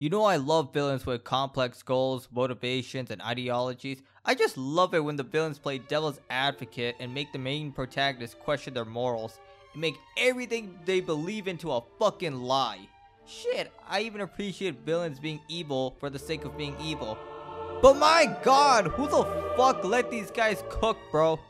You know I love villains with complex goals, motivations, and ideologies. I just love it when the villains play devil's advocate and make the main protagonist question their morals and make everything they believe into a fucking lie. Shit, I even appreciate villains being evil for the sake of being evil. But my god, who the fuck let these guys cook, bro?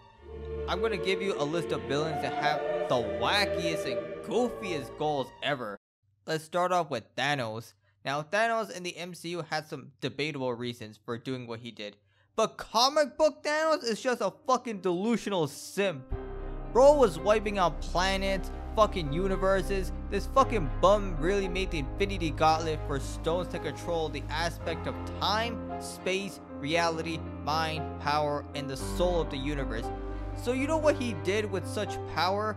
I'm gonna give you a list of villains that have the wackiest and goofiest goals ever. Let's start off with Thanos. Now, Thanos in the MCU had some debatable reasons for doing what he did. But comic book Thanos is just a fucking delusional simp. Bro was wiping out planets, fucking universes. This fucking bum really made the Infinity Gauntlet for stones to control the aspect of time, space, reality, mind, power, and the soul of the universe. So you know what he did with such power?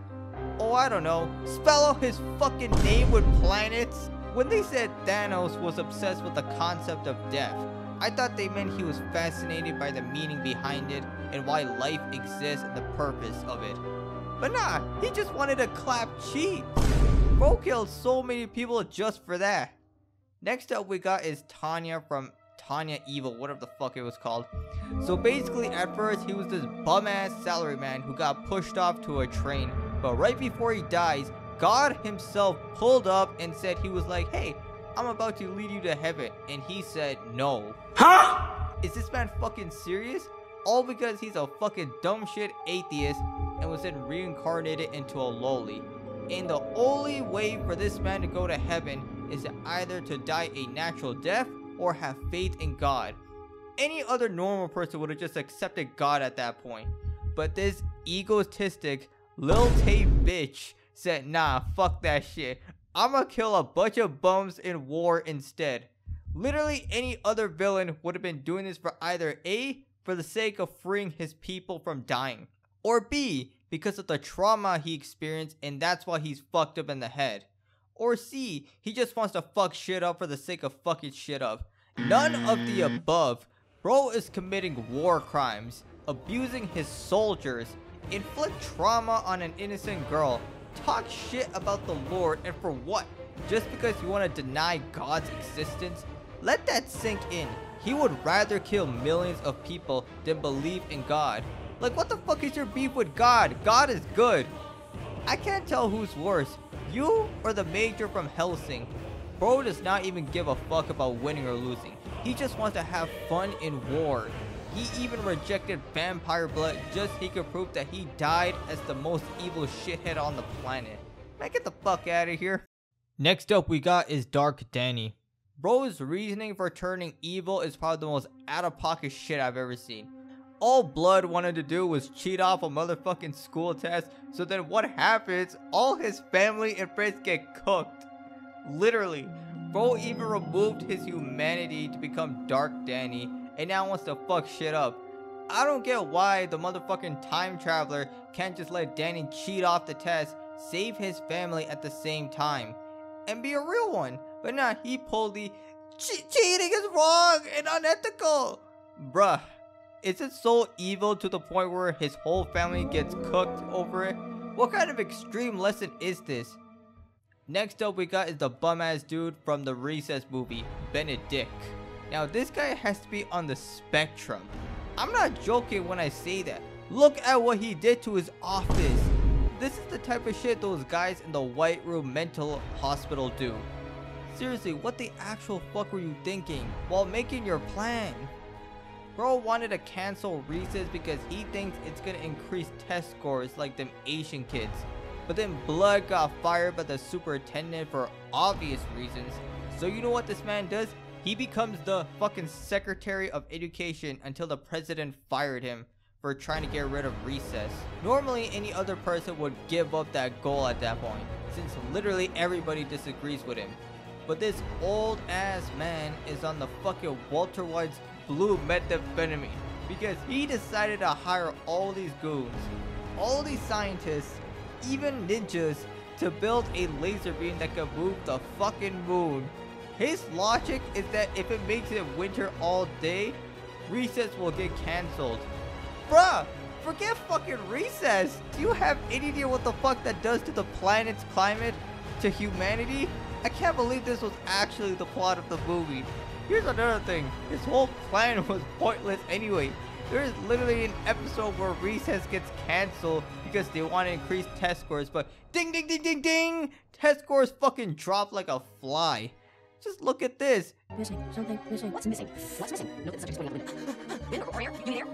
Oh, I don't know. Spell out his fucking name with planets? When they said Thanos was obsessed with the concept of death, I thought they meant he was fascinated by the meaning behind it and why life exists and the purpose of it. But nah, he just wanted to clap cheap. Bro killed so many people just for that. Next up we got is Tanya from Tanya Evil, whatever the fuck it was called. So basically at first he was this bum ass salaryman who got pushed off to a train, but right before he dies, God himself pulled up and said he was like, hey, I'm about to lead you to heaven. And he said no. Huh? Is this man fucking serious? All because he's a fucking dumb shit atheist and was then reincarnated into a lowly. And the only way for this man to go to heaven is either to die a natural death or have faith in God. Any other normal person would have just accepted God at that point. But this egotistic, lil Tay bitch said, nah, fuck that shit. I'ma kill a bunch of bums in war instead. Literally any other villain would have been doing this for either A, for the sake of freeing his people from dying, or B, because of the trauma he experienced and that's why he's fucked up in the head, or C, he just wants to fuck shit up for the sake of fucking shit up. None of the above. Bro is committing war crimes, abusing his soldiers, inflict trauma on an innocent girl, talk shit about the Lord, and for what? Just because you want to deny God's existence? Let that sink in. He would rather kill millions of people than believe in God. Like, what the fuck is your beef with God? God is good. I can't tell who's worse, you or the Major from Hellsing. Bro does not even give a fuck about winning or losing. He just wants to have fun in war. He even rejected vampire blood just so he could prove that he died as the most evil shithead on the planet. Man, get the fuck out of here. Next up we got is Dark Danny. Bro's reasoning for turning evil is probably the most out-of-pocket shit I've ever seen. All Blood wanted to do was cheat off a motherfucking school test, so then what happens? All his family and friends get cooked. Literally. Bro even removed his humanity to become Dark Danny and now wants to fuck shit up. I don't get why the motherfucking time traveler can't just let Danny cheat off the test, save his family at the same time, and be a real one. But nah, he pulled the cheating is wrong and unethical. Bruh, is it so evil to the point where his whole family gets cooked over it? What kind of extreme lesson is this? Next up we got is the bum ass dude from the Recess movie, Benedict. Now this guy has to be on the spectrum. I'm not joking when I say that. Look at what he did to his office. This is the type of shit those guys in the White Room mental hospital do. Seriously, what the actual fuck were you thinking while making your plan? Bro wanted to cancel Recess because he thinks it's gonna increase test scores like them Asian kids. But then Blood got fired by the superintendent for obvious reasons. So you know what this man does? He becomes the fucking Secretary of Education until the president fired him for trying to get rid of Recess. Normally any other person would give up that goal at that point, since literally everybody disagrees with him. But this old ass man is on the fucking Walter White's blue methamphetamine because he decided to hire all these goons, all these scientists, even ninjas, to build a laser beam that can move the fucking moon. His logic is that if it makes it winter all day, Recess will get cancelled. Bruh, forget fucking Recess. Do you have any idea what the fuck that does to the planet's climate, to humanity? I can't believe this was actually the plot of the movie. Here's another thing. This whole plan was pointless anyway. There is literally an episode where Recess gets canceled because they want to increase test scores, but ding ding ding ding ding! Test scores fucking drop like a fly. Just look at this. Missing. Something missing. What's missing? What's missing? No, the subject's going up. Bin or air? You there?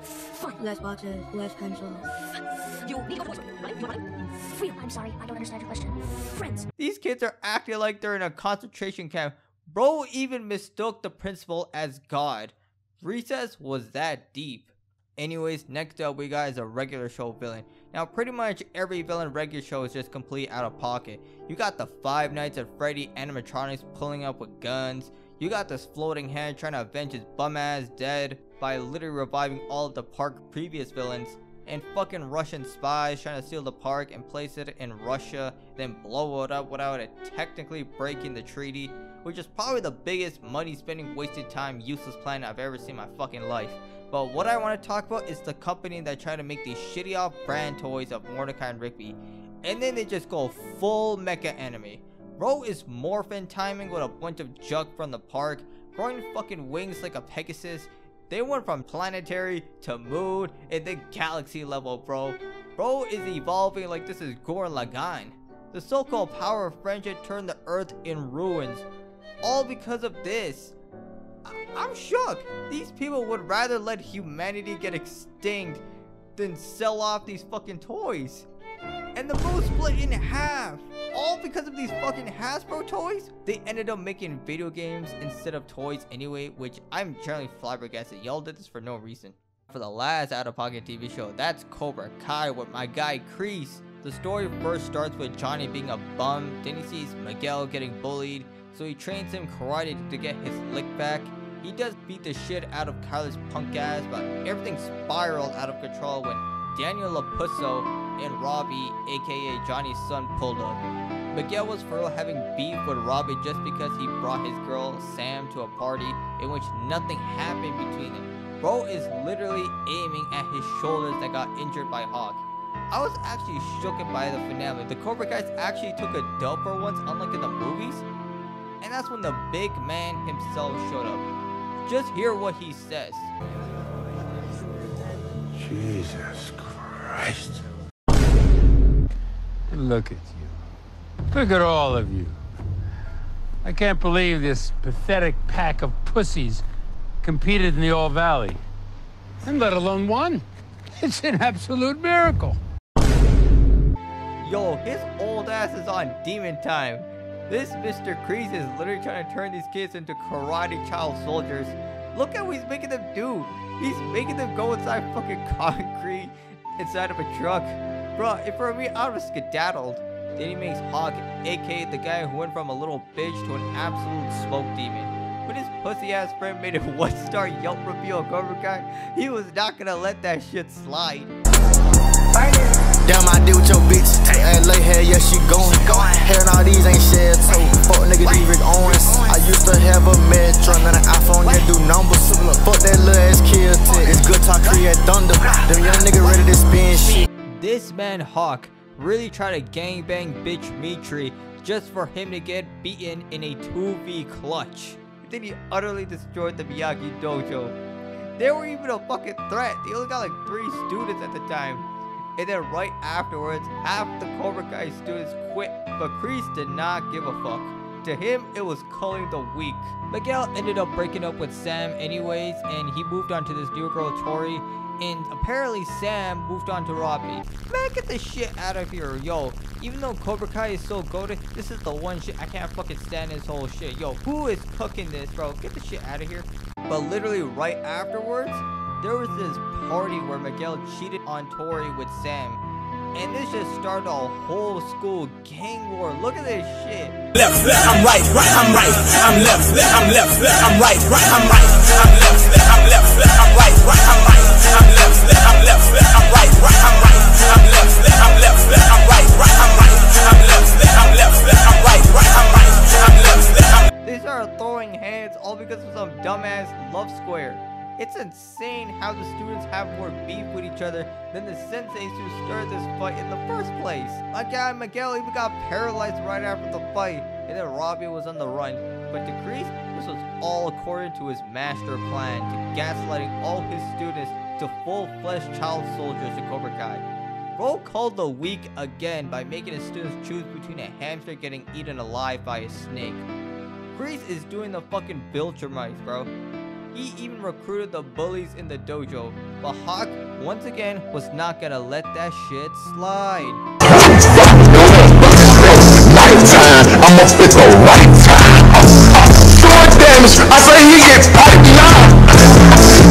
Fine. Less boxes, less pencils. You need to go to the right? You want money? Freedom. I'm sorry, I don't understand your question. Friends. These kids are acting like they're in a concentration camp. Bro even mistook the principal as God. Recess was that deep. Anyways, next up we got is a regular show villain. Now pretty much every villain regular show is just complete out of pocket. You got the Five Nights at Freddy animatronics pulling up with guns. You got this floating head trying to avenge his bum ass dead by literally reviving all of the park previous villains. And fucking Russian spies trying to steal the park and place it in Russia, then blow it up without it technically breaking the treaty, which is probably the biggest money spending, wasted time, useless plan I've ever seen in my fucking life. But what I want to talk about is the company that tried to make these shitty off brand toys of Mordecai and Rigby, and then they just go full mecha anime. Bro is morphin timing with a bunch of junk from the park, growing fucking wings like a Pegasus. They went from planetary to moon and then galaxy level, bro. Bro is evolving like this is Gurren Lagann. The so-called power of friendship turned the earth in ruins. All because of this. I'm shook. These people would rather let humanity get extinct than sell off these fucking toys. And the bro split in half. All because of these fucking Hasbro toys? They ended up making video games instead of toys anyway, which I'm generally flabbergasted. Y'all did this for no reason. For the last out-of-pocket TV show, that's Cobra Kai with my guy Kreese. The story first starts with Johnny being a bum, then he sees Miguel getting bullied, so he trains him karate to get his lick back. He does beat the shit out of Kyler's punk ass, but everything spiraled out of control when Daniel Lapusso and Robbie, aka Johnny's son, pulled up. Miguel was for real having beef with Robbie just because he brought his girl Sam to a party in which nothing happened between them. Bro is literally aiming at his shoulders that got injured by Hawk. I was actually shook by the finale. The Cobra Guys actually took a dub for once, unlike in the movies. And that's when the big man himself showed up. Just hear what he says. Jesus Christ. Look at you. Look at all of you. I can't believe this pathetic pack of pussies competed in the All Valley. And let alone won. It's an absolute miracle. Yo, his old ass is on demon time. This Mr. Kreese is literally trying to turn these kids into karate child soldiers. Look at what he's making them do. He's making them go inside fucking concrete inside of a truck. Bro, if for me, I would have skedaddled. Then he makes Hawk, aka the guy who went from a little bitch to an absolute smoke demon. When his pussy ass friend made a 1-star Yelp review of Cobra Kai, he was not gonna let that shit slide. Damn, I deal with your bitch. LA hair, yeah, she going. Hair and all these ain't shared, so fuck nigga, these Rick Owens. I used to have a Metro and an iPhone that do numbers. Fuck that little ass kill tip. It's good talk, create thunder. Them young nigga ready to spin shit. This man Hawk really tried to gangbang bitch Mitri just for him to get beaten in a 2v clutch. Then he utterly destroyed the Miyagi dojo. They were even a fucking threat. They only got like 3 students at the time. And then right afterwards, half the Cobra Kai students quit, but Kreese did not give a fuck. To him, it was culling the weak. Miguel ended up breaking up with Sam anyways, and he moved on to this new girl, Tori, and apparently Sam moved on to Robbie. Man, get this shit out of here, yo. Even though Cobra Kai is so goated, this is the one shit I can't fucking stand this whole shit. Yo, who is cooking this, bro? Get the shit out of here. But literally right afterwards, there was this party where Miguel cheated on Tori with Sam. And this just started a whole school gang war. Look at this shit. Left, I'm right, I'm right, I'm left, I'm left, I'm right, I'm right, I'm left, I'm left, I'm right, I'm right, I'm left, I'm left, I'm right, I'm right, I'm left, I'm left, I'm right, I'm right, I'm left, I'm left, I'm right, I'm right, I'm left. They started throwing hands all because of some dumbass love square. It's insane how the students have more beef with each other than the senseis who started this fight in the first place. My guy Miguel even got paralyzed right after the fight, and then Robbie was on the run. But to Kreese, this was all according to his master plan to gaslighting all his students to full-fledged child soldiers to Cobra Kai. Bro called the weak again by making his students choose between a hamster getting eaten alive by a snake. Kreese is doing the fucking Viltrumites, bro. He even recruited the bullies in the dojo, but Hawk, once again, was not gonna let that shit slide. I'ma fit the right time. Short damage, I say he gets piped now.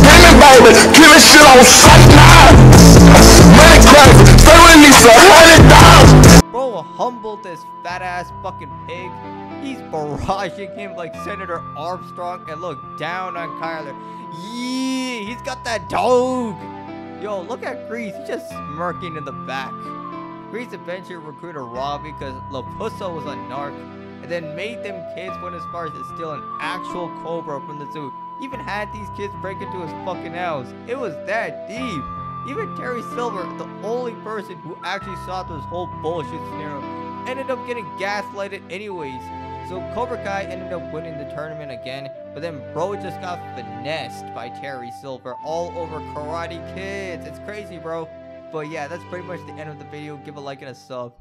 Gaming baby, killing shit on sight now. Money crazy, throwing me $100. Bro humbled this fat ass fucking pig. He's barraging him like Senator Armstrong and look down on Kyler. Yeah, he's got that dog. Yo, look at Kreese. He's just smirking in the back. Kreese eventually recruited Robbie because Lapusso was a narc, and then made them kids went as far as to steal an actual cobra from the zoo. Even had these kids break into his fucking house. It was that deep. Even Terry Silver, the only person who actually saw through this whole bullshit scenario, ended up getting gaslighted anyways. So Cobra Kai ended up winning the tournament again, but then bro just got finessed by Terry Silver all over Karate Kids. It's crazy, bro. But yeah, that's pretty much the end of the video. Give a like and a sub.